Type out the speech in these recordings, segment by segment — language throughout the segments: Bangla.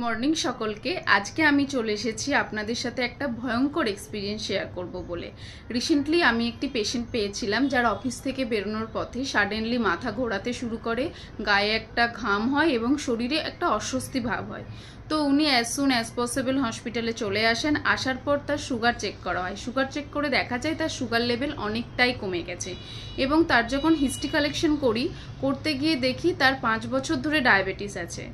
মর্নিং সকলকে। আজকে আমি চলে এসেছি আপনাদের সাথে একটা ভয়ঙ্কর এক্সপিরিয়েন্স শেয়ার করব বলে। রিসেন্টলি আমি একটি পেশেন্ট পেয়েছিলাম যার অফিস থেকে বেরোনোর পথে সাডেনলি মাথা ঘোরাতে শুরু করে, গায়ে একটা ঘাম হয় এবং শরীরে একটা অস্বস্তি ভাব হয়। তো উনি অ্যাজ সুন অ্যাজ পসিবল হসপিটালে চলে আসেন। আসার পর তার সুগার চেক করা হয়। সুগার চেক করে দেখা যায় তার সুগার লেভেল অনেকটাই কমে গেছে এবং তার যখন হিস্ট্রি কালেকশন করতে গিয়ে দেখি তার 5 বছর ধরে ডায়াবেটিস আছে।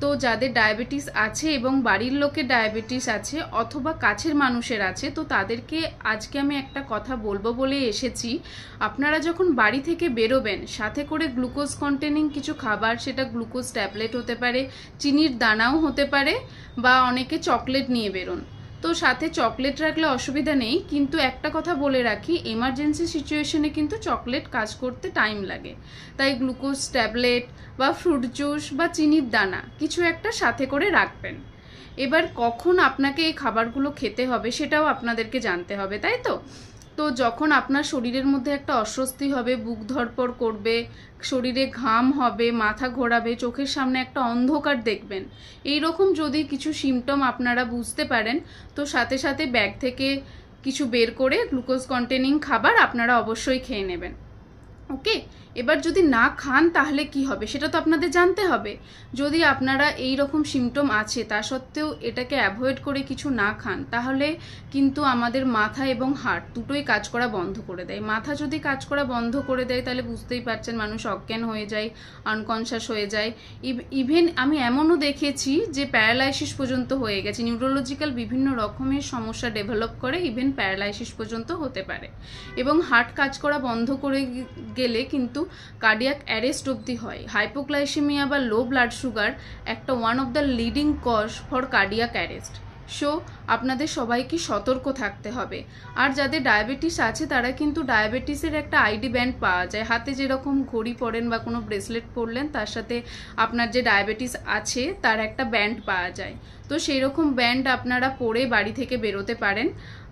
তো যাদের ডায়াবেটিস আছে এবং বাড়ির লোকের ডায়াবেটিস আছে অথবা কাছের মানুষের আছে, তো তাদেরকে আজকে আমি একটা কথা বলবো বলে এসেছি। আপনারা যখন বাড়ি থেকে বেরোবেন সাথে করে গ্লুকোজ কন্টেনিং কিছু খাবার, সেটা গ্লুকোজ ট্যাবলেট হতে পারে, চিনির দানাও হতে পারে, বা অনেকে চকলেট নিয়ে বেরোন। তো সাথে চকলেট রাখলে অসুবিধা নেই, কিন্তু একটা কথা বলে রাখি, এমার্জেন্সি সিচুয়েশনে কিন্তু চকলেট কাজ করতে টাইম লাগে। তাই গ্লুকোজ ট্যাবলেট বা ফ্রুট জুস বা চিনির দানা কিছু একটা সাথে করে রাখবেন। এবার কখন আপনাকে এই খাবারগুলো খেতে হবে সেটাও আপনাদেরকে জানতে হবে, তাই তো? তো যখন আপনার শরীরের মধ্যে একটা অস্বস্তি হবে, বুক ধড়ফড় করবে, শরীরে ঘাম হবে, মাথা ঘোরাবে, চোখের সামনে একটা অন্ধকার দেখবেন, এই রকম যদি কিছু সিমটম আপনারা বুঝতে পারেন, তো সাথে সাথে ব্যাগ থেকে কিছু বের করে গ্লুকোজ কন্টেনিং খাবার আপনারা অবশ্যই খেয়ে নেবেন। ওকে, এবার যদি না খান তাহলে কি হবে সেটা তো আপনাদের জানতে হবে। যদি আপনারা এই রকম সিমটম আছে তা সত্ত্বেও এটাকে অ্যাভয়েড করে কিছু না খান, তাহলে কিন্তু আমাদের মাথা এবং হার্ট দুটোই কাজ করা বন্ধ করে দেয়। মাথা যদি কাজ করা বন্ধ করে দেয় তাহলে বুঝতেই পারছেন মানুষ অজ্ঞান হয়ে যায়, আনকনশাস হয়ে যায়। ইভেন আমি এমনও দেখেছি যে প্যারালাইসিস পর্যন্ত হয়ে গেছে। নিউরোলজিক্যাল বিভিন্ন রকমের সমস্যা ডেভেলপ করে, ইভেন প্যারালাইসিস পর্যন্ত হতে পারে। এবং হার্ট কাজ করা বন্ধ করে গেলে কিন্তু কার্ডিয়াক অ্যারেস্ট অবধি হয়। হাইপোগ্লাইসেমিয়া বা লো ব্লাড সুগার একটা one of the leading cause for cardiac arrest. So আপনাদের সবাইকে সতর্ক থাকতে হবে। আর যাদের ডায়াবেটিস আছে তারা কিন্তু ডায়াবেটিসের একটা আইডি ব্যান্ড পাওয়া যায়। হাতে যেরকম ঘড়ি পরেন বা কোনো ব্রেসলেট পরলেন, তার সাথে আপনার যে ডায়াবেটিস আছে তার একটা ব্যান্ড পাওয়া যায়। তো সেই রকম ব্যান্ড আপনারা পরে বাড়ি থেকে বেরোতে পারেন।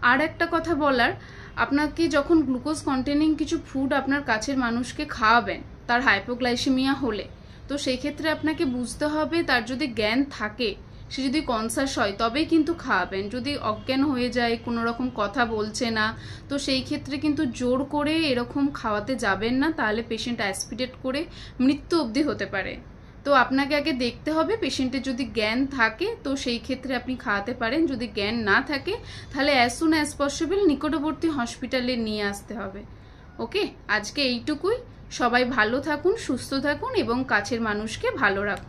আর একটা কথা বলার, আপনাকে যখন গ্লুকোজ কন্টেনিং কিছু ফুড আপনার কাছের মানুষকে খাওয়াবেন তার হাইপোগ্লাইসেমিয়া হলে, তো সেই ক্ষেত্রে আপনাকে বুঝতে হবে তার যদি জ্ঞান থাকে, সে যদি কনসাস হয় তবেই কিন্তু খাওয়াবেন। যদি অজ্ঞান হয়ে যায়, কোনো রকম কথা বলছে না, তো সেই ক্ষেত্রে কিন্তু জোর করে এরকম খাওয়াতে যাবেন না, তাহলে পেশেন্ট অ্যাসপিরেট করে মৃত্যু অবধি হতে পারে। তো আপনাকে আগে দেখতে হবে পেশেন্টের যদি জ্ঞান থাকে তো সেই ক্ষেত্রে আপনি খাওয়াতে পারেন। যদি জ্ঞান না থাকে তাহলে অ্যাজ সুন অ্যাজ পসিবল নিকটবর্তী হসপিটালে নিয়ে আসতে হবে। ওকে, আজকে এইটুকুই। সবাই ভালো থাকুন, সুস্থ থাকুন এবং কাছের মানুষকে ভালো রাখুন।